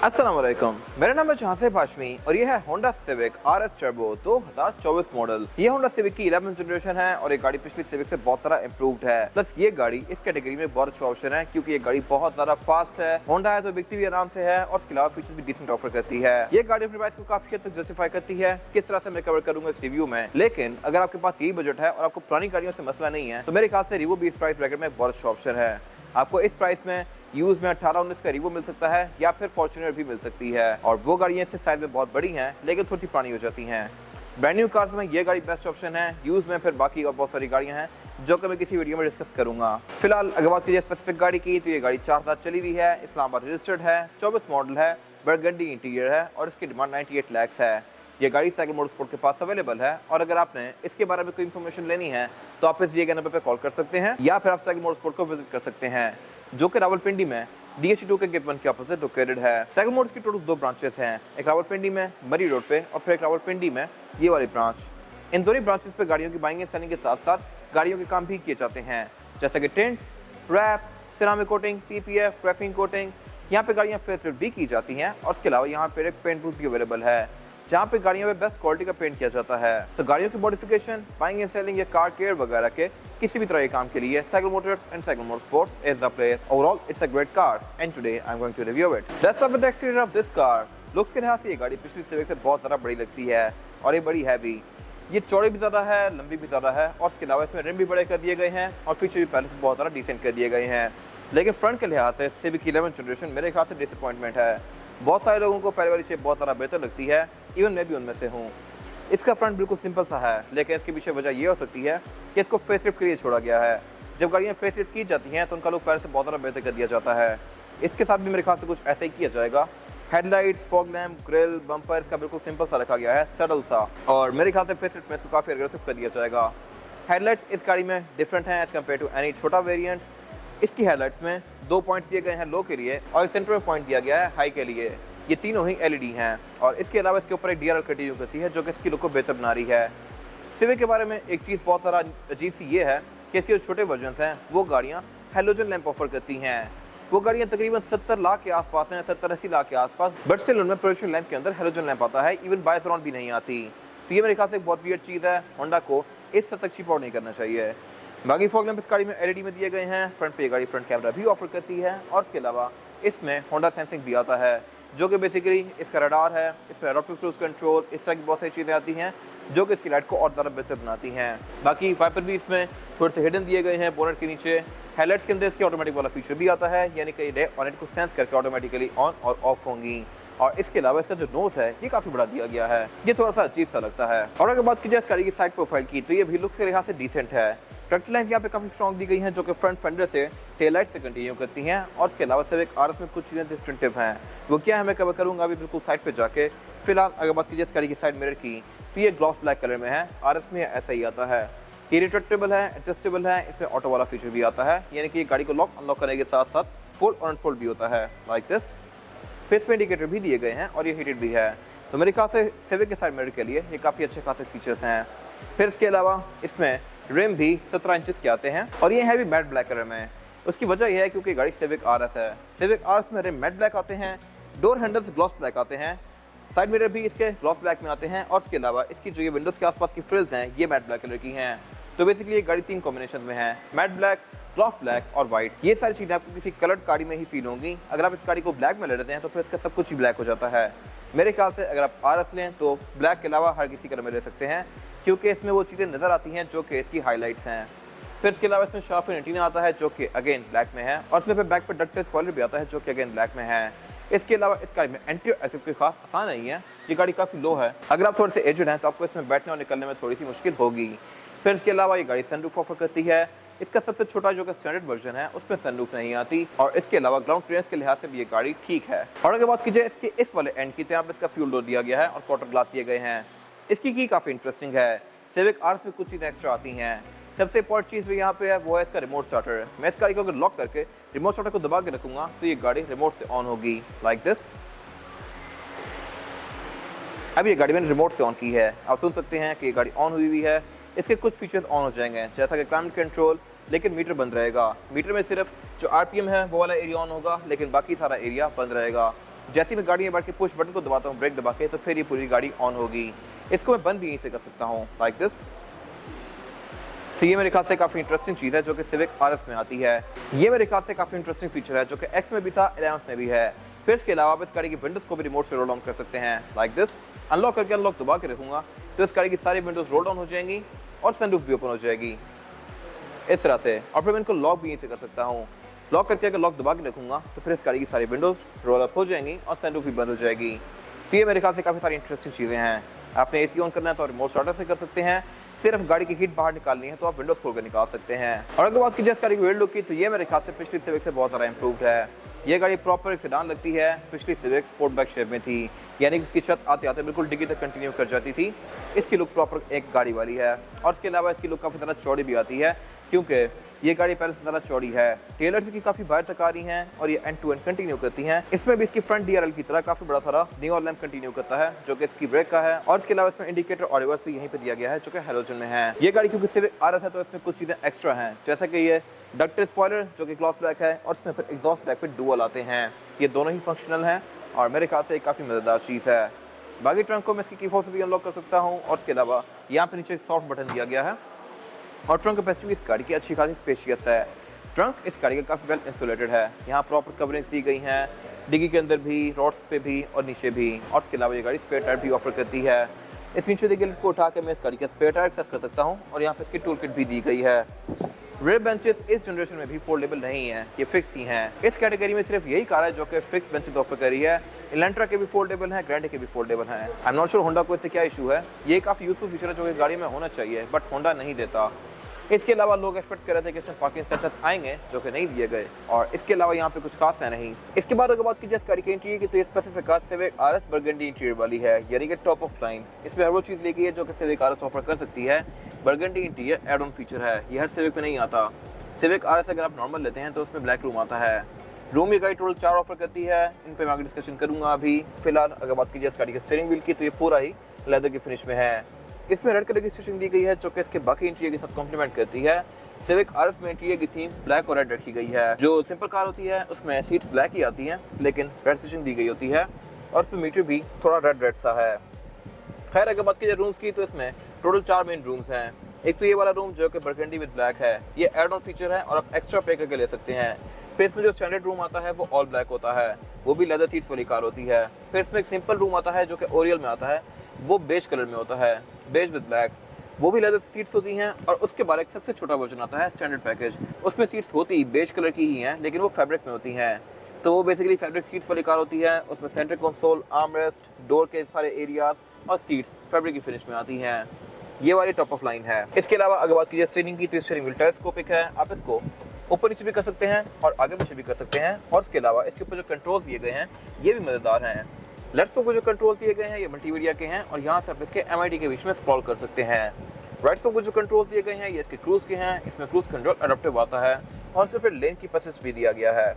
अस्सलाम वालेकुम, मेरा नाम है जहांसेब हाशमी और ये है Honda civic RS turbo 2024 model. ये होंडा सिविक की 11th जनरेशन है और ये गाड़ी पिछली सिविक से बहुत सारा इम्प्रूव्ड है। प्लस ये गाड़ी इस कैटेगरी में बहुत अच्छा ऑप्शन है क्योंकि ये गाड़ी बहुत ज्यादा फास्ट है। होंडा है तो बिकती भी आराम से है और इसके अलावा फीचर्स भी डिसेंट ऑफर करती है। ये गाड़ी अपने प्राइस को काफी हद तक जस्टिफाई करती है। किस तरह से मैं कवर करूंगा इस रिव्यू में, लेकिन अगर आपके पास यही बजट है और आपको पुरानी गाड़ियों से मसला नहीं है तो मेरे ख्याल से रिवो भी इस प्राइस ब्रैकेट में बहुत अच्छा ऑप्शन है। आपको इस प्राइस में यूज में 18-19 का रिवो मिल सकता है या फिर फॉर्च्यूनर भी मिल सकती है और वो गाड़ियां इससे साइज में बहुत बड़ी हैं लेकिन थोड़ी सी पुरानी हो जाती हैं। ब्रांड न्यू कार्स में ये गाड़ी बेस्ट ऑप्शन है। यूज में फिर बाकी और बहुत सारी गाड़ियां हैं जो कि मैं किसी वीडियो में डिस्कस करूंगा। फिलहाल अगर बात कीजिए स्पेसिफिक गाड़ी की तो ये गाड़ी 4 साल चली हुई है, इस्लामाबाद रजिस्टर्ड है, 24 मॉडल है, बरगंडी इंटीरियर है और इसकी डिमांड 98 लाख है। ये गाड़ी साइकिल मोटरस्पोर्ट के पास अवेलेबल है और अगर आपने इसके बारे में कोई इन्फॉर्मेशन लेनी है तो आप इस दिए गए नंबर पर कॉल कर सकते हैं या फिर आप साइकिल मोटरस्पोर्ट को विजिट कर सकते हैं जो कि रावलपिंडी में DH2 के गेट 1 के ऑपोजिट लोकेटेड है। साइकिल मोटर्स की टोटल 2 ब्रांचेस हैं, एक रावलपिंडी में मरी रोड पे और फिर एक रावलपिंडी में ये वाली ब्रांच। इन दोनों ब्रांचेस पे गाड़ियों की बाइंग एंड सेलिंग के साथ साथ गाड़ियों के काम भी किए जाते हैं जैसे कि tents, wrap, ceramic coating, PPF, graphene coating. यहाँ पे गाड़ियाँ फेसलिफ्ट भी की जाती हैं और उसके अलावा यहाँ पे एक पेंट बूथ भी अवेलेबल है जहाँ पे गाड़ियों में बेस्ट क्वालिटी का पेंट किया जाता है। तो गाड़ियों की मॉडिफिकेशन, बाइंग एंड सेलिंग या कार केयर वगैरह के किसी भी तरह के काम के लिए cycle motors and cycle motorsports is the place. Overall it's a great car and today I am going to review it. Let's start with the exterior of this car. Looks के लिहाज से ये गाड़ी पिछली सिविक से बहुत ज़्यादा बड़ी लगती है और ये बड़ी है भी। ये चौड़ी भी ज़्यादा है, लंबी भी ज़्यादा है और इसके अलावा इसमें रिम भी बड़े कर दिए गए हैं और फीचर भी पहले से बहुत ज़्यादा डिसेंट कर दिए गए हैं। लेकिन फ्रंट के लिहाज से सिविक 11th जनरेशन मेरे ख्याल से डिसअपॉइंटमेंट है। बहुत सारे लोगों को पहले वाली शेप बहुत ज़्यादा बेहतर लगती है, इवन मैं भी उनमें से हूँ। इसका फ्रंट बिल्कुल सिंपल सा है लेकिन इसके पीछे वजह ये हो सकती है कि इसको फेसलिफ्ट के लिए छोड़ा गया है। जब गाड़ियाँ फेसलिफ्ट की जाती हैं तो उनका लुक पहले से बहुत ज़्यादा बेहतर कर दिया जाता है। इसके साथ भी मेरे ख्याल से कुछ ऐसा ही किया जाएगा। Headlights, fog lamp, grill, bumper इसका बिल्कुल सिंपल सा रखा गया है, सडल सा, और मेरे ख्याल से फेसलिफ्ट में इसको काफ़ी अग्रेसिव कर दिया जाएगा। हेडलाइट्स इस गाड़ी में डिफरेंट हैं एज कम्पेयर टू एनी छोटा वेरियंट। इसकी हेडलाइट्स में 2 पॉइंट दिए गए हैं लो के लिए और सेंटर में पॉइंट दिया गया है हाई के लिए। ये तीनों ही LED हैं और इसके अलावा इसके ऊपर एक DRL कंटिन्यू करती है जो कि इसकी लुक को बेहतर बना रही है। सिविक के बारे में एक चीज़ बहुत सारा अजीब सी ये है कि इसके जो छोटे वर्जन्स हैं वो गाड़ियाँ हेलोजन लैंप ऑफर करती हैं। वो गाड़ियाँ तकरीबन 70 लाख के आसपास हैं, 70-80 लाख के आसपास, बट स्टिल उनमें प्रोडक्शन लैंप के अंदर हेलोजन लैंप आता है, इवन बाय सराउंड भी नहीं आती। तो ये मेरे ख्याल से एक बहुत वियर्ड चीज़ है। होंडा को इस हद तक चीप आउट नहीं करना चाहिए। बाकी फॉग लैंप इस गाड़ी में LED में दिए गए हैं। फ्रंट पे ये गाड़ी फ्रंट कैमरा भी ऑफर करती है और इसके अलावा इसमें होंडा सेंसिंग भी आता है जो कि बेसिकली इसका रडार है, इसमें एडप्टिव क्रूज कंट्रोल, इस तरह की बहुत सारी चीज़ें आती हैं जो कि इसकी लाइट को और ज़्यादा बेहतर बनाती हैं। बाकी वाइपर भी इसमें थोड़े से हिडन दिए गए हैं बोनेट के नीचे। हेडलाइट्स के अंदर इसके ऑटोमेटिक वाला फीचर भी आता है, यानी कि ये ऑनेट को सेंस करके ऑटोमेटिकली ऑन और ऑफ होंगी। और इसके अलावा इसका जो नोज है ये काफ़ी बड़ा दिया गया है, ये थोड़ा सा अजीब सा लगता है। और अगर बात की जाए इस गाड़ी की साइड प्रोफाइल की तो ये भी लुक्स के लिहाज से डिसेंट है। ट्रैक्टर लाइन्स यहाँ पे काफ़ी स्ट्रॉन्ग दी गई हैं जो कि फ्रंट फेंडर से टेल लाइट से कंटिन्यू करती हैं और इसके अलावा सिर्फ एक RS में कुछ चीज़ें डिस्टिंक्टिव हैं। वो क्या है मैं कवर करूँगा अभी बिल्कुल साइड पे जाके। फिलहाल अगर बात कीजिए इस गाड़ी की साइड मिरर की तो ये ग्लॉस ब्लैक कलर में है, RS में ऐसा ही आता है। ये रिट्रैक्टेबल है, एडजस्टेबल है, इसमें ऑटो वाला फीचर भी आता है, यानी कि ये गाड़ी को लॉक अनलॉक करने के साथ साथ फोल्ड और अनफोल्ड भी होता है लाइक दिस। फेस में इंडिकेटर भी दिए गए हैं और ये हीटेड भी है। तो मेरे ख्याल से सिविक के साइड मिरर के लिए ये काफ़ी अच्छे खासे फीचर्स हैं। फिर इसके अलावा इसमें रिम भी 17 इंचेस के आते हैं और ये है भी मैट ब्लैक कलर में। उसकी वजह यह है क्योंकि गाड़ी सिविक RS है। सिविक RS में रिम मैट ब्लैक आते हैं, डोर हैंडल्स ग्लॉस ब्लैक आते हैं, साइड मिरर भी इसके ग्लॉस ब्लैक में आते हैं और इसके अलावा इसकी जो ये विंडोज़ के आसपास की फ्रिल्स हैं ये मैट ब्लैक कलर की हैं। तो बेसिकली ये गाड़ी 3 कॉम्बिनेशन में है, मैट ब्लैक, ग्लॉस ब्लैक और वाइट। ये सारी चीज़ें आपको किसी कलर्ड गाड़ी में ही फील होंगी। अगर आप इस गाड़ी को ब्लैक में ले लेते हैं तो फिर इसका सब कुछ ही ब्लैक हो जाता है। मेरे ख्याल से अगर आप RS लें तो ब्लैक के अलावा हर किसी कलर में ले सकते हैं क्योंकि इसमें वो चीज़ें नज़र आती हैं जो कि इसकी हाईलाइट्स हैं। फिर इसके अलावा इसमें शार्प एंटीना आता है जो कि अगेन ब्लैक में है और इसमें बैक पर डक्ट स्पॉइलर भी आता है जो कि अगेन ब्लैक में है। इसके अलावा इस गाड़ी में एंटी एसिड कोई खास आसान नहीं है, ये गाड़ी काफ़ी लो है। अगर आप थोड़े से एजड हैं तो आपको इसमें बैठने और निकलने में थोड़ी सी मुश्किल होगी। फिर इसके अलावा ये गाड़ी सनरूफ ऑफर करती है। इसका सबसे छोटा जो कि स्टैंडर्ड वर्जन है उसमें सनरूफ नहीं आती और इसके अलावा ग्राउंड क्लियरेंस के लिहाज से भी ये गाड़ी ठीक है। और अगर बात कीजिए इसके इस वाले एंड की तो यहाँ पर इसका फ्यूल डोर दिया गया है और क्वार्टर ग्लास दिए गए हैं। इसकी की काफ़ी इंटरेस्टिंग है। सिविक RS में कुछ चीज़ें एक्स्ट्रा आती हैं। सबसे इंपॉर्टेंट चीज़ भी यहाँ पे है वो है इसका रिमोट स्टार्टर। मैं इस गाड़ी को अगर लॉक करके रिमोट स्टार्टर को दबा के रखूँगा तो ये गाड़ी रिमोट से ऑन होगी लाइक दिस। अब ये गाड़ी मैंने रिमोट से ऑन की है, आप सुन सकते हैं कि ये गाड़ी ऑन हुई है। इसके कुछ फीचर्स ऑन हो जाएंगे जैसा कि क्लाइमेट कंट्रोल, लेकिन मीटर बंद रहेगा। मीटर में सिर्फ जो RPM है वो वाला एरिया ऑन होगा लेकिन बाकी सारा एरिया बंद रहेगा। जैसे मैं गाड़ी में बैठ के पुश बटन को दबाता हूँ ब्रेक दबा के, तो फिर ये पूरी गाड़ी ऑन होगी। इसको मैं बंद भी यहीं से कर सकता हूँ लाइक दिस। तो ये मेरे ख्याल से काफ़ी इंटरेस्टिंग चीज़ है जो कि सिविक RS में आती है। ये मेरे ख्याल से काफ़ी इंटरेस्टिंग फीचर है जो कि X में भी था, 11 में भी है। फिर इसके अलावा आप इस गाड़ी की विंडोज़ को भी रिमोट से रोल ऑन कर सकते हैं लाइक दिस। अनलॉक करके अनलॉक दबा के रखूँगा तो इस गाड़ी की सारी विंडोज़ रोल ऑन हो जाएंगी और सनरूफ भी ओपन हो जाएगी इस तरह से। और फिर मैं इनको लॉक भी यहीं से कर सकता हूँ। लॉक करके अगर लॉक दबा के रखूँगा तो फिर इस गाड़ी की सारी विंडोज़ रोल अप हो जाएंगी और सनरूफ भी बंद हो जाएगी। तो ये मेरे ख्याल से काफ़ी सारी इंटरेस्टिंग चीज़ें हैं। आपने AC ऑन करना है तो रिमोट स्टार्टर से कर सकते हैं। सिर्फ गाड़ी की हीट बाहर निकालनी है तो आप विंडोज़ खोल कर निकाल सकते हैं। और अगर बात की इस गाड़ी की वेट लुक की, तो ये मेरे ख्याल से पिछली सिविक से बहुत ज़्यादा इंप्रूव्ड है। ये गाड़ी प्रॉपर एक सेडान लगती है। पिछली सिविक स्पोर्टबैक शेप में थी, यानी कि इसकी छत आते आते बिल्कुल डिग्गी तक कंटिन्यू कर जाती थी। इसकी लुक प्रॉपर एक गाड़ी वाली है और इसके अलावा इसकी लुक काफ़ी ज़्यादा चौड़ी भी आती है क्योंकि ये गाड़ी पहले से ज़्यादा चौड़ी है। टेलर्स की काफ़ी बाहर तक आ रही हैं और ये एंड टू एंड कंटिन्यू करती हैं। इसमें भी इसकी फ्रंट DRL की तरह काफ़ी बड़ा सारा नियॉन लैंप कंटिन्यू करता है जो कि इसकी ब्रेक का है। और इसके अलावा इसमें इंडिकेटर और रिवर्स भी यहीं पे दिया गया है जो कि हैलोजन में है। ये गाड़ी क्योंकि सिविक RS है तो इसमें कुछ चीज़ें एक्स्ट्रा हैं, जैसे कि ये डक्टेड स्पॉइलर जो कि ग्लॉस ब्लैक है और इसमें फिर एग्जॉस्ट ब्लैक पे डुअल आते हैं। ये दोनों ही फंक्शनल हैं और मेरे ख्याल से एक काफ़ी मज़ेदार चीज़ है। बाकी ट्रंक को मैं इसकी की फोर्स से भी अनलॉक कर सकता हूँ और इसके अलावा यहाँ पे नीचे एक सॉफ्ट बटन दिया गया है। और ट्रंक कैपेसिटी भी इस गाड़ी की अच्छी खासी स्पेशियस है। ट्रंक इस गाड़ी का काफ़ी वेल इंसुलेटेड है। यहाँ प्रॉपर कवरिंग दी गई हैं, डिग्गी के अंदर भी, रोड्स पे भी और नीचे भी। और इसके अलावा ये गाड़ी स्पेयर टायर भी ऑफर करती है। इस नीचे देखिए लिफ्ट को उठा के मैं इस गाड़ी का स्पेयर टायर एक्सेस कर सकता हूँ और यहाँ पे इसकी टूल किट भी दी गई है। रेयर बेंचेस इस जनरेशन में भी फोल्डेबल नहीं है, ये फिक्स ही हैं। इस कैटेगरी में सिर्फ यही कार है जो कि फिक्स बेंचेस ऑफर कर रही है। इलेंट्रा के भी फोल्डेबल हैं, ग्रैंडे के भी फोल्डेबल हैं। I am not sure Honda को इससे क्या इशू है। ये काफ़ी यूजफुल फीचर है जो कि गाड़ी में होना चाहिए बट होंडा नहीं देता। इसके अलावा लोग एक्सपेक्ट कर रहे थे कि इसमें पार्किंग सेंसर्स आएंगे जो कि नहीं दिए गए और इसके अलावा यहाँ पे कुछ खास है नहीं। इसके बाद अगर बात की जाए इस गाड़ी के इंटीरियर की, तो ये specific car civic RS burgundy interior वाली है, यानी कि टॉप ऑफ लाइन। इसमें हर वो चीज़ ली गई है जो कि सिविक RS ऑफर कर सकती है। Burgundy interior add on feature है, ये हर सिविक में नहीं आता। सिविक RS अगर आप नॉर्मल लेते हैं तो उसमें ब्लैक रूम आता है। रूम ये गाड़ी टोटल 4 ऑफर करती है, इन पर मैं आगे डिस्कशन करूँगा। अभी फिलहाल अगर बात की जाए इस गाड़ी के स्टीयरिंग व्हील की, तो ये पूरा ही लेदर की फिनिश में है। इसमें रेड कलर की स्टिचिंग दी गई है जो कि इसके बाकी इंटीरियर के साथ कॉम्प्लीमेंट करती है। सिविक RS में इंटीरियर की थीम ब्लैक और रेड रखी गई है। जो सिंपल कार होती है उसमें सीट्स ब्लैक ही आती हैं लेकिन रेड स्टिचिंग दी गई होती है और इसमें मीटर भी थोड़ा रेड सा है। खैर अगर बात की जाए रूम्स की, तो इसमें टोटल 4 मेन रूम्स हैं। एक तो ये वाला रूम जो कि बर्गंडी विद ब्लैक है, ये एड ऑन फीचर है और आप एक्स्ट्रा पे करके ले सकते हैं। फिर इसमें जो स्टैंडर्ड रूम आता है वो ऑल ब्लैक होता है, वो भी लेदर सीट्स वाली कार होती है। फिर इसमें एक सिंपल रूम आता है जो कि ओरियल में आता है, वो बेज कलर में होता है, बेज विद ब्लैक, वो भी लेदर सीट्स होती हैं। और उसके बाद एक सबसे छोटा वर्जन आता है स्टैंडर्ड पैकेज, उसमें सीट्स होती बेज कलर की ही हैं लेकिन वो फैब्रिक में होती हैं। तो वो बेसिकली फैब्रिक सीट्स वाली कार होती है। उसमें सेंटर कंसोल, आर्मरेस्ट, डोर के सारे एरियाज और सीट्स फैब्रिक की फिनिश में आती हैं। ये वाली टॉप ऑफ लाइन है। इसके अलावा अगर बात कीजिए स्टीयरिंग की, तो स्टीयरिंग व्हील टेलीस्कोपिक है, आप इसको ऊपर नीचे भी कर सकते हैं और आगे पीछे भी कर सकते हैं। और इसके अलावा इसके ऊपर जो कंट्रोल्स दिए गए हैं ये भी मज़ेदार हैं। लेफ्ट को जो कंट्रोल्स दिए गए हैं ये मल्टीमीडिया के हैं और यहाँ से आप इसके MID के बीच में स्क्रॉल कर सकते हैं। राइट साइड को जो कंट्रोल्स दिए गए हैं ये इसके क्रूज के हैं, इसमें क्रूज कंट्रोल अडॉप्टिव आता है और इसमें फिर लेन की असिस्ट भी दिया गया है।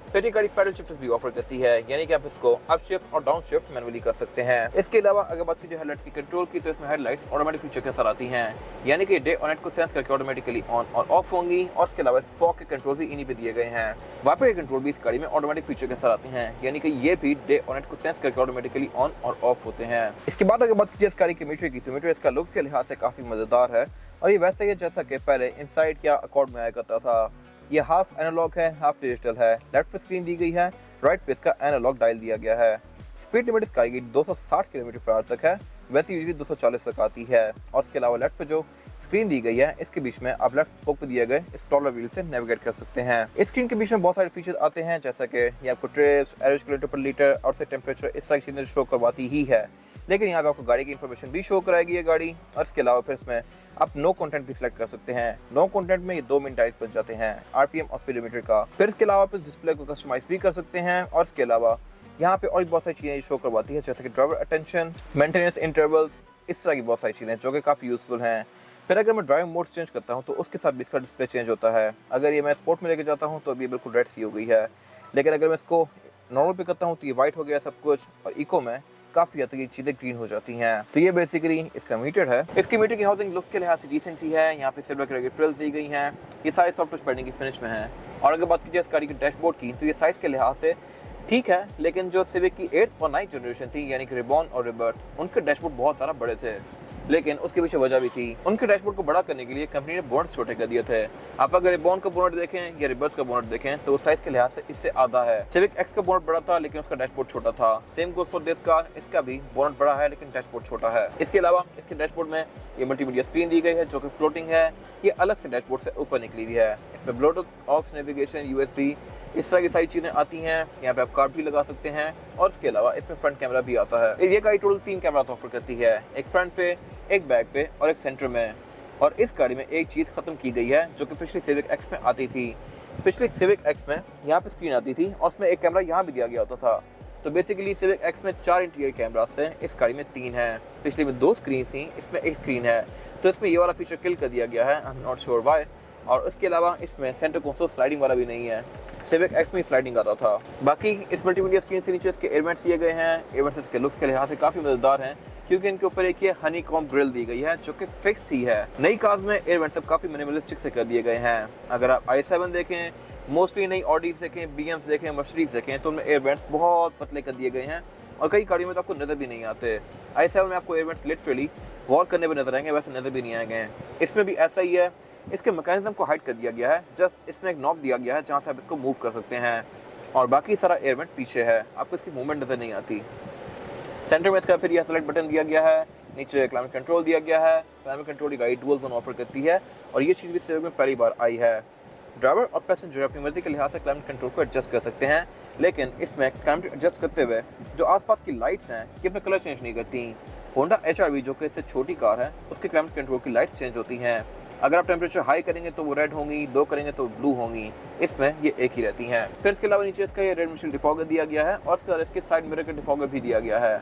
फिर ये गाड़ी पैडल शिफ्ट भी ऑफर करती है, यानी कि आप इसको अप शिफ्ट और डाउन शिफ्ट मैनुअली कर सकते हैं। इसके अलावा अगर बात की जाए हेडलाइट्स की कंट्रोल की, तो इसमें हेडलाइट्स ऑटोमेटिक फीचर के साथ आती हैं, यानी कि डे और नाइट को सेंस करके ऑटोमेटिकली ऑन और ऑफ होंगी। और इसके अलावा फॉग के कंट्रोल भी इन्हीं पे दिए गए हैं। वाइपर के कंट्रोल भी इस गाड़ी में ऑटोमेटिक फीचर के साथ आते हैं, यानी कि ये भी डे और नाइट को सेंस करके ऑटोमेटिकली ऑन और ऑफ होते हैं। इसके बाद अगर बात की जाए इस गाड़ी के मीटर की, तो मीटर इसका लुक्स के लिहाज से काफी मजेदार है और ये वैसे ही है जैसा कि पहले इनसाइड क्या अकॉर्ड में आया करता था। ये हाफ एनालॉग है, हाफ डिजिटल है। लेफ्ट पे स्क्रीन दी गई है, राइट पे इसका एनालॉग डायल दिया गया है। स्पीड लिमिट इसका 260 किलोमीटर तक है, वैसे यूजली 240 तक आती है। और इसके अलावा लेफ्ट पे जो स्क्रीन दी गई है इसके बीच में आप लेफ्ट स्पोक पे दिए गए स्क्रॉलर व्हील से नेविगेट कर सकते हैं। इस स्क्रीन के बीच में बहुत सारे फीचर्स आते हैं, जैसा कि ये आपको ट्रेस, एवरेज किलोमीटर पर लीटर और से टेम्परेचर इस सारी चीजें शो करवाती ही है, लेकिन यहाँ पे आपको गाड़ी की इन्फॉर्मेशन भी शो कराएगी ये गाड़ी। और इसके अलावा फिर इसमें आप नो कंटेंट भी सिलेक्ट कर सकते हैं। नो कंटेंट में ये 2 मेन टाइप्स बन जाते हैं, RPM और स्पीडोमीटर का। फिर इसके अलावा आप इस डिस्प्ले को कस्टमाइज भी कर सकते हैं। और इसके अलावा यहाँ पे और बहुत सारी चीजें शो करवाती है, जैसे कि ड्राइवर अटेंशन, मेंटेनेंस इंटरवल्स, इस तरह की बहुत सारी चीजें जो कि काफी यूजफुल हैं। फिर अगर मैं ड्राइविंग मोड चेंज करता हूँ तो उसके साथ भी इसका डिस्प्ले चेंज होता है। अगर ये मैं स्पोर्ट में लेके जाता हूँ तो अभी बिल्कुल रेड सी हो गई है, लेकिन अगर मैं इसको नॉर्मल पे करता हूँ तो ये व्हाइट हो गया सब कुछ, और इको में काफी हद तक ये चीजें ग्रीन हो जाती हैं। तो ये बेसिकली इसका मीटर है। इसकी मीटर की हाउसिंग लुक के लिहाज से डिसेंट सी है। यहाँ पे सिल्वर कलर की फ्रिल्स दी गई हैं, ये सारे सॉफ्ट टच पैडिंग की फिनिश में है। और अगर बात की जाए इस गाड़ी के डैशबोर्ड की, तो ये साइज के लिहाज से ठीक है, लेकिन जो सिविक की 8th और 9th जनरेशन थी, यानी कि रिबॉर्न और रिबर्ट, उनके डैशबोर्ड बहुत ज़्यादा बड़े थे। लेकिन उसके पीछे वजह भी थी। उनके डैशबोर्ड को बड़ा करने के लिए कंपनी ने बोनट छोटे कर दिए थे। आप अगर रिबॉर्न का बोनट देखें या रिबर्ट का बोनट देखें तो साइज के लिहाज से इससे आधा है। सिविक एक्स का बोनट बड़ा था लेकिन उसका डैशबोर्ड छोटा था। Same goes for this car, इसका भी बोनट बड़ा है लेकिन डैशबोर्ड छोटा है। इसके अलावा इसके डैशबोर्ड में ये मल्टीमीडिया स्क्रीन दी गई है जो कि फ्लोटिंग है। ये अलग से डैशबोर्ड से ऊपर निकली हुई है। इसमें ब्लूटूथ, ऑक्स, नेविगेशन, USB, इस तरह की सारी चीजें आती हैं। यहाँ पे आप कार्ड भी लगा सकते हैं और इसके अलावा इसमें फ्रंट कैमरा भी आता है। ये गाड़ी टोटल 3 कैमरा ऑफर करती है, एक फ्रंट पे, एक बैक पे और एक सेंटर में। और इस गाड़ी में एक चीज खत्म की गई है जो कि पिछली सिविक एक्स में आती थी। पिछली सिविक एक्स में यहाँ पे स्क्रीन आती थी और उसमें एक कैमरा यहाँ भी दिया गया होता था। तो बेसिकली सिविक एक्स में 4 इंटीरियर कैमरास हैं, इस गाड़ी में 3 हैं। पिछली में 2 स्क्रीन थी, इसमें एक स्क्रीन है। तो इसमें ये वाला फीचर किल कर दिया गया है, I am not sure why. और उसके अलावा इसमें सेंटर कंसोल स्लाइडिंग वाला भी नहीं है। सिविक एक्स में स्लाइडिंग आता था। बाकी इस मल्टीमीडिया स्क्रीन से नीचे इसके एयरवेंट्स दिए गए हैं। एयरवेंट्स इसके लुक्स के लिहाज से काफी मजेदार हैं क्योंकि इनके ऊपर एक ये हनीकॉम्ब ग्रिल दी गई है जो कि फिक्स ही है। नई कार्स में एयरवेंट्स सब काफी मिनिमलिस्टिक से कर दिए गए हैं। अगर आप i7 देखें, मोस्टली नई ऑडीज देखें, BMs देखें, मर्सिडीज देखें तो उनमें एयरवेंट्स बहुत पतले कर दिए गए हैं और कई गाड़ियों में तो आपको नजर भी नहीं आते। i7 में आपको एयरवेंट्स लिटरली वॉल करने पर नजर आएंगे, वैसे नजर भी नहीं आएंगे। इसमें भी ऐसा ही है। इसके मैकेनिज्म को हाइड कर दिया गया है, जस्ट इसमें एक नॉब दिया गया है जहाँ से आप इसको मूव कर सकते हैं और बाकी सारा एयरवेंट पीछे है, आपको इसकी मूवमेंट नजर नहीं आती। सेंटर में इसका फिर यह सेलेक्ट बटन दिया गया है, नीचे क्लाइमेट कंट्रोल दिया गया है। क्लाइमेट कंट्रोल की गाड़ी डुअल जोन ऑफर करती है और ये चीज़ भी सिविक में पहली बार आई है। ड्राइवर और पैसेंजर अपनी मर्जी के लिहाज से क्लाइमेट कंट्रोल को एडजस्ट कर सकते हैं, लेकिन इसमें क्लाइमेट एडजस्ट करते हुए जो आसपास की लाइट्स हैं ये अपना कलर चेंज नहीं करती। होंडा HRV जो कि इससे छोटी कार है उसकी क्लाइमेट कंट्रोल की लाइट्स चेंज होती हैं। अगर आप टेम्परेचर हाई करेंगे तो वो रेड होंगी, लो करेंगे तो ब्लू होंगी। इसमें ये एक ही रहती हैं। फिर इसके अलावा नीचे इसका ये रेड मिशेल डिफॉगर दिया गया है और इसके साइड मिरर का डिफॉगर भी दिया गया है।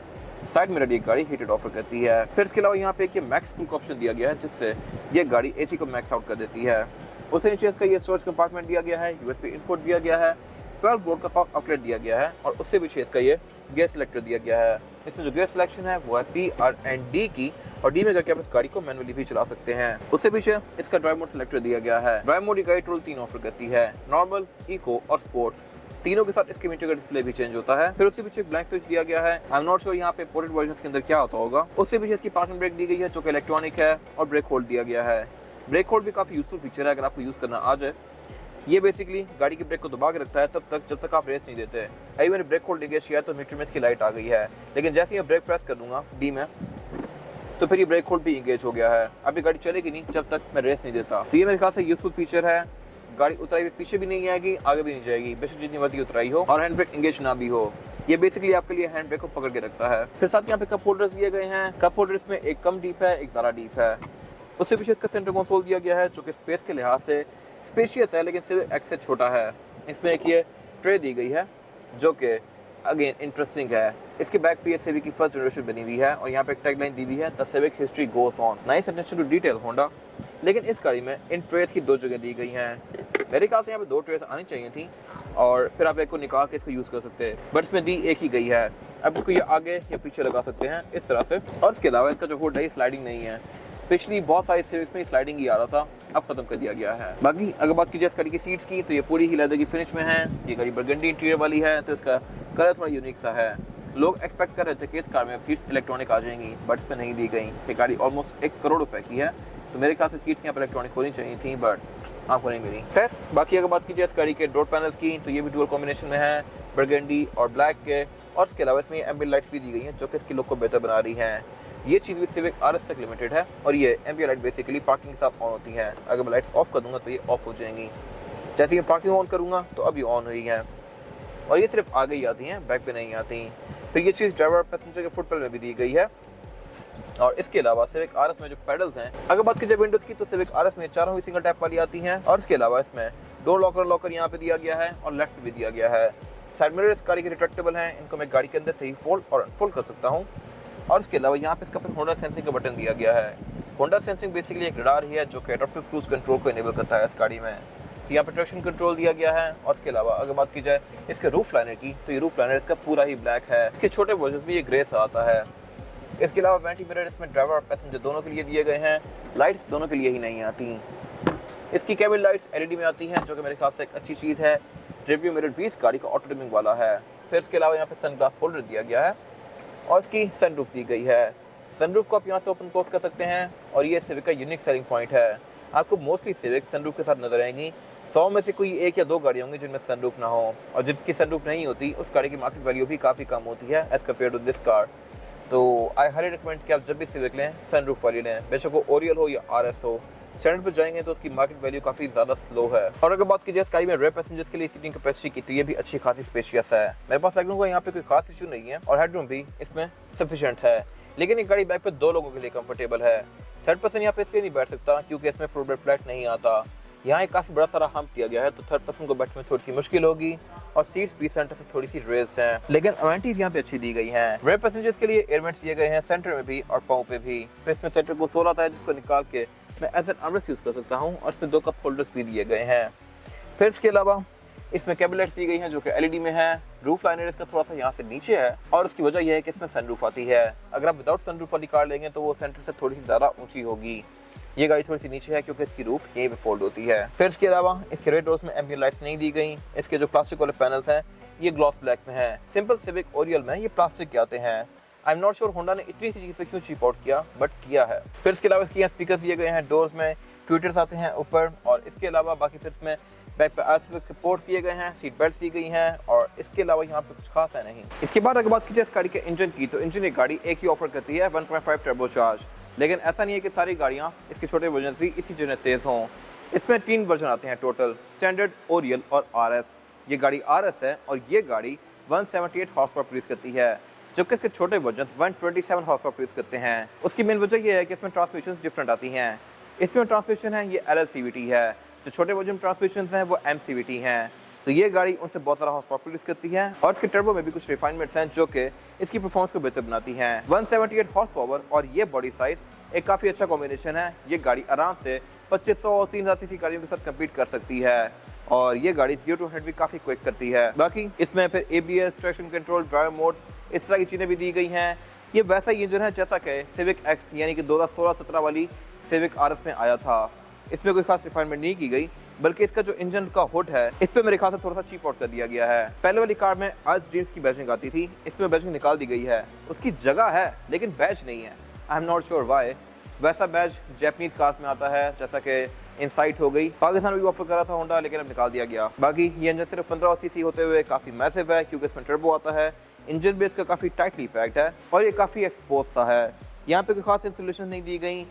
साइड मिरर ये गाड़ी हीटेड ऑफर करती है। फिर इसके अलावा यहाँ पे एक मैक्स कूल का ऑप्शन दिया गया है जिससे ये गाड़ी AC को मैक्स आउट कर देती है। उससे नीचे इसका ये स्टोरेज कंपार्टमेंट दिया गया है, USB इनपुट दिया गया है, 12 वोल्ट का पावर आउटलेट दिया गया है और उससे पीछे इसका ये गियर सिलेक्टर दिया गया है। इसमें जो गियर सिलेक्शन है वो है P, R and D की और D में करके आप इस गाड़ी को मैनुअली भी चला सकते हैं। उससे पीछे इसका ड्राइव मोड सिलेक्टर दिया गया है। ड्राइव मोड की गाड़ी टोटल 3 ऑफर करती है, नॉर्मल, इको और स्पोर्ट। तीनों के साथ इसके मीटर का डिस्प्ले भी चेंज होता है। फिर उससे पीछे ब्लैंक स्विच दिया गया है। आई एम नॉट श्योर यहाँ पे पोर्टेड वर्जन के अंदर क्या होता होगा। उससे पीछे इसकी पार्किंग ब्रेक दी गई है जो कि इलेक्ट्रॉनिक है और ब्रेक होल्ड दिया गया है। ब्रेक होल्ड भी काफी यूजफुल फीचर है अगर आपको यूज करना आ जाए। ये बेसिकली गाड़ी की ब्रेक को दबा के रखता है तब तक जब तक आप रेस नहीं देते। अभी मैंने ब्रेक होल्ड एंगेज किया तो मीटर में इसकी लाइट आ गई है, लेकिन जैसे ही ब्रेक प्रेस कर दूंगा D में तो फिर ये ब्रेक होल्ड भी इंगेज हो गया है। अभी गाड़ी चलेगी नहीं जब तक मैं रेस नहीं देता। तो ये मेरे ख्याल से यूजफुल फीचर है। गाड़ी उतराई हुई पीछे भी नहीं आएगी, आगे भी नहीं जाएगी, बेशक जितनी मर्जी उतराई हो और हैंड ब्रेक इंगेज ना भी हो। ये बेसिकली आपके लिए हैंड ब्रेक को पकड़ के रखता है। फिर साथ यहाँ पे कप होल्डर्स दिए गए हैं। कप होल्डर्स में एक कम डीप है, एक ज़्यादा डीप है। उससे पीछे इसका सेंटर कंसोल दिया गया है जो कि स्पेस के लिहाज से स्पेशियस है लेकिन सिर्फ एक्स से छोटा है। इसमें एक ये ट्रे दी गई है जो कि अगेन इंटरेस्टिंग है। इसके बैक पे सिविक की फर्स्ट जनरेशन बनी हुई है और यहाँ पे एक टैगलाइन दी हुई है, the Civic history goes on. Nice attention to detail Honda. लेकिन इस गाड़ी में इन ट्रेस की 2 जगह दी गई हैं। मेरे ख्याल से यहाँ पे 2 ट्रेस आनी चाहिए थी और फिर आप एक को निकाल के इसको यूज़ कर सकते हैं, बट इसमें दी एक ही गई है। अब इसको ये आगे या पीछे लगा सकते हैं इस तरह से। और इसके अलावा इसका जो हुड है स्लाइडिंग नहीं है। पिछली बहुत सारी सिविक्स में स्लाइडिंग ही आ रहा था, अब खत्म कर दिया गया है। बाकी अगर बात कीजिए इस गाड़ी की सीट्स की तो ये पूरी ही लेदर की फिनिश में है। ये गाड़ी बर्गंडी इंटीरियर वाली है तो इसका कलर थोड़ा यूनिक सा है। लोग एक्सपेक्ट कर रहे थे कि इस कार में सीट्स इलेक्ट्रॉनिक आ जाएंगी, बट इसमें नहीं दी गई। ये गाड़ी ऑलमोस्ट 1 करोड़ रुपए की है तो मेरे ख्याल से सीट्स यहाँ पर इलेक्ट्रॉनिक होनी चाहिए थी, बट आपको नहीं मिली। खैर बाकी अगर बात कीजिए इस गाड़ी के डोर पैनल्स की तो ये भी डुअल कॉम्बिनेशन में है, बर्गंडी और ब्लैक के। और इसके अलावा इसमें एम्बिएंट लाइट्स भी दी गई हैं जो कि इसकी लुक को बेहतर बना रही हैं। ये चीज़ भी सिविक RS तक लिमिटेड है और ये एम्बिएंट लाइट बेसिकली पार्किंग के साथ ऑन होती है। अगर मैं लाइट्स ऑफ कर दूंगा तो ये ऑफ हो जाएंगी। जैसे ही पार्किंग ऑन करूँगा तो अब ये ऑन हुई है और ये सिर्फ आगे ही आती हैं, बैक पे नहीं आती। फिर ये चीज़ ड्राइवर और पैसेंजर के फुट पैनल में भी दी गई है। और इसके अलावा सिविक RS में जो पेडल्स हैं, अगर बात कीजिए विंडोज़ की तो सिविक RS में चारों ही सिंगल टैप वाली आती हैं। और इसके अलावा इसमें डोर लॉकर यहाँ पे दिया गया है और लेफ्ट भी दिया गया है। साइड मिरर इस गाड़ी के रिट्रैक्टेबल हैं, इनको मैं गाड़ी के अंदर से ही फोल्ड और अनफोल्ड कर सकता हूँ। और इसके अलावा यहाँ पे इसका फिर होंडा सेंसिंग का बटन दिया गया है। होंडा सेंसिंग बेसिकली एक रडार ही है जो कि एडाप्टिव क्रूज कंट्रोल को इनेबल करता है इस गाड़ी में। यहाँ पे ट्रैक्शन कंट्रोल दिया गया है। और इसके अलावा अगर बात की जाए इसके रूफ लाइनर की तो ये रूफ लाइनर इसका पूरा ही ब्लैक है। इसके छोटे वर्जन में ये ग्रे सा आता है। इसके अलावा वैनिटी मिरर इसमें ड्राइवर और पैसेंजर दोनों के लिए दिए गए हैं। लाइट्स दोनों के लिए ही नहीं आती। इसकी केबिन लाइट्स LED में आती हैं जो कि मेरे ख्याल से एक अच्छी चीज़ है। रिव्यू मिरर भी इस गाड़ी का ऑटो डिमिंग वाला है। फिर इसके अलावा यहाँ पे सनग्लास होल्डर दिया गया है और इसकी सनरूफ दी गई है। सनरूफ को आप यहाँ से ओपन क्लोज कर सकते हैं और ये सिविक का यूनिक सेलिंग पॉइंट है। आपको मोस्टली सिविक सनरूफ के साथ नजर आएंगी। 100 में से कोई 1 या 2 गाड़ियाँ होंगी जिनमें सनरूफ ना हो, और जिनकी सनरूफ नहीं होती उस गाड़ी की मार्केट वैल्यू भी काफ़ी कम होती है as compare to this car. तो आई हाईली रिकमेंड कि आप जब भी सिविक लें सनरूफ वाली लें, बेशक वो ओरियल हो या RS हो। स्टैंडर्ड पर जाएंगे तो उसकी मार्केट वैल्यू काफ़ी ज़्यादा स्लो है। और अगर बात की जाए स्काई में रेयर पैसेंजर्स के लिए सीटिंग कैपेसिटी की, तो ये भी अच्छी खासी स्पेशियस है। मेरे पास लेगरूम का यहाँ पे कोई खास इशू नहीं है और हेडरूम भी इसमें सफिशिएंट है, लेकिन ये गाड़ी बैक पे 2 लोगों के लिए कंफर्टेबल है। थर्ड पर्सन यहाँ पे इसलिए नहीं बैठ सकता क्योंकि इसमें फुट बेड फ्लैट नहीं आता। यहाँ एक काफ़ी बड़ा सारा हम्प किया गया है, तो थर्ड पर्सन को बैठने में थोड़ी सी मुश्किल होगी और सीट्स भी सेंटर से थोड़ी सी रेज्ड हैं, लेकिन अमेनिटीज यहाँ पे अच्छी दी गई हैं। रेयर पैसेंजर्स के लिए एयर वेंट्स दिए गए हैं सेंटर में भी और पाँव पे भी। फिर इसमें सेंटर कंसोल आता है जिसको निकाल के मैं एज एन आर्मरेस्ट यूज़ कर सकता हूँ और इसमें 2 कप होल्डर्स भी दिए गए हैं। फिर इसके अलावा इसमें केबल लाइट्स दी गई हैं जो कि LED में है। रूफ लाइनर इसका थोड़ा सा यहाँ से नीचे है और उसकी वजह यह है कि इसमें सनरूफ आती है। अगर आप विदाउट सनरूफ वाली कार लेंगे तो वो सेंटर से थोड़ी सी ज़्यादा ऊंची होगी। ये गाड़ी थोड़ी सी नीचे है क्योंकि इसकी रूफ यहीं पे फोल्ड होती है। फिर इसके अलावा इसके रेड डोर्स में एम्बिएंट लाइट्स नहीं दी गई। इसके जो प्लास्टिक वाले पैनल्स हैं ये ग्लॉस ब्लैक में है। सिंपल सिविक ओरियल में ये प्लास्टिक के आते हैं। I am not sure Honda ने इतनी सी चीज़ पे क्यों चीप आउट किया, बट किया है। फिर इसके अलावा इसके यहाँ स्पीकर दिए गए हैं, डोर्स में ट्विटर्स आते हैं ऊपर, और इसके अलावा बाकी फिर इसमें बैक पे आर्टिफिशियल सपोर्ट दिए गए हैं, सीट बेल्ट दी गई हैं, और इसके अलावा यहाँ पे कुछ खास है नहीं। इसके बाद अगर बात की जाए इस गाड़ी के इंजन की, तो इंजन एक गाड़ी एक ही ऑफर करती है 1.5 टर्बो चार्ज, लेकिन ऐसा नहीं है कि सारी गाड़ियाँ इसके छोटे वर्जन भी इसी जितने तेज़ हों। इसमें 3 वर्जन आते हैं टोटल, स्टैंडर्ड, ओरियल और RS। ये गाड़ी RS है और ये गाड़ी 178 हॉर्स पावर प्रोड्यूस करती है, जबकि इसके छोटे वर्जन 127 हॉर्स पावर प्रोड्यूस करते हैं। उसकी मेन वजह यह है कि इसमें ट्रांसमिशन डिफरेंट आती हैं। इसमें ट्रांसमिशन है ये LLCVT है, जो छोटे वर्जन ट्रांसमिशन हैं वो MCVT हैं। तो ये गाड़ी उनसे बहुत सारा हॉर्स पावर प्रोड्यूस करती है और इसके टर्बो में भी कुछ रिफाइनमेंट्स हैं जो कि इसकी परफॉर्मेंस को बेहतर बनाती हैं। 178 हॉर्स पावर और ये बॉडी साइज एक काफ़ी अच्छा कॉम्बिनेशन है। ये गाड़ी आराम से 2500 और 3000 सीसी गाड़ियों के साथ कम्पीट कर सकती है और ये गाड़ी 0 to 100 भी काफ़ी क्विक करती है। बाकी इसमें फिर ABS, traction control, drive modes, इस तरह की चीज़ें भी दी गई हैं। ये वैसा ही इंजन है जैसा कि सिविक एक्स यानी कि 2016-17 वाली सिविक RS में आया था। इसमें कोई खास रिफाइनमेंट नहीं की गई, बल्कि इसका जो इंजन का हुड है इस पे मेरे ख्याल से थोड़ा सा चीप आउट कर दिया गया है। पहले वाली कार में आज ड्रीम्स की बैजिंग आती थी, इसमें बैजिंग निकाल दी गई है। उसकी जगह है लेकिन बैज नहीं है। I am not sure why. वैसा बैज जैपनीज कार्स में आता है, जैसा कि इनसाइट हो गई, पाकिस्तान में भी ऑफर करा था होंडा, लेकिन अब निकाल दिया गया। बाकी ये इंजन सिर्फ 15 सीसी होते हुए काफ़ी मैसिव है क्योंकि इसमें टर्बो आता है। इंजन बेस का काफ़ी टाइटली पैक्ड है और ये काफ़ी एक्सपोज सा है। यहाँ पे कोई खास इंसुलेशन नहीं दी गई।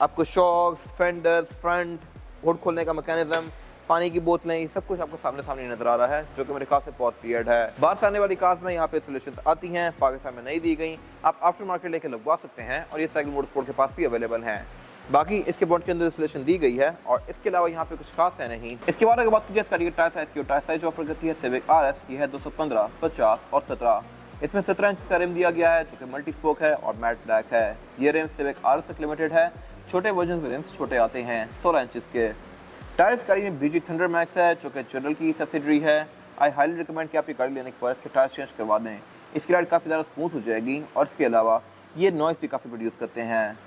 आपको शॉक्स, फेंडर्स, फ्रंट, हुड खोलने का मैकेनिज्म, पानी की बोतलें, सब कुछ आपको सामने नजर आ रहा है, जो कि मेरे ख्याल से बहुत वियर्ड है। बाहर से आने वाली कार्स में यहाँ पे इंसुलेशन आती हैं, पाकिस्तान में नहीं दी गई। आप आफ्टर मार्केट लेके लगवा सकते हैं और ये साइकिल मोटरस्पोर्ट के पास भी अवेलेबल हैं। बाकी इसके बॉडी के अंदर इंसुलेशन दी गई है और इसके अलावा यहाँ पे कुछ खास है नहीं। इसके बाद अगर बात की जाए इसका टायर साइज की, टायर साइज ऑफर करती है सिविक RS, ये है 215, 50 और 17। इसमें 17 इंच का रिम दिया गया है जो कि मल्टी स्पोक है और मैट ब्लैक है। ये रिम सिविक RS से लिमिटेड है। छोटे वर्जन में रिम्स छोटे आते हैं 16 इंच के। टायर्स गाड़ी में BG थंडर मैक्स है जो कि जनरल की सब्सिडरी है। आई हाईली रिकमेंड कि आप ये गाड़ी लेने के बाद इसके टायर चेंज करवा दें। इसकी राइड काफ़ी ज़्यादा स्मूथ हो जाएगी और इसके अलावा ये नॉइस भी काफ़ी प्रोड्यूस करते हैं।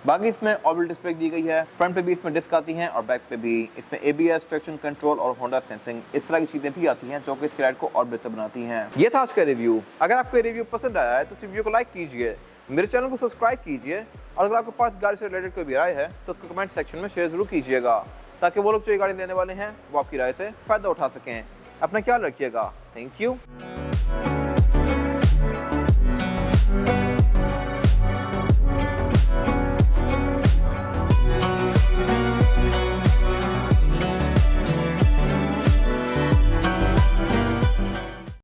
बाकी इसमें ऑर्बिटल डिस्प्ले दी गई है, फ्रंट पे भी इसमें डिस्क आती हैं और बैक पे भी। इसमें ABS, ट्रैक्शन कंट्रोल और होंडा सेंसिंग, इस तरह की चीज़ें भी आती हैं जो कि इसकी राइड को और बेहतर बनाती हैं। ये था आज का रिव्यू। अगर आपको ये रिव्यू पसंद आया है तो इस वीडियो को लाइक कीजिए, मेरे चैनल को सब्सक्राइब कीजिए और अगर आपके पास गाड़ी से रिलेटेड कोई भी राय है तो उसको कमेंट सेक्शन में शेयर जरूर कीजिएगा, ताकि वो लोग जो ये गाड़ी लेने वाले हैं वो आपकी राय से फ़ायदा उठा सकें। अपना ख्याल रखिएगा। Thank you.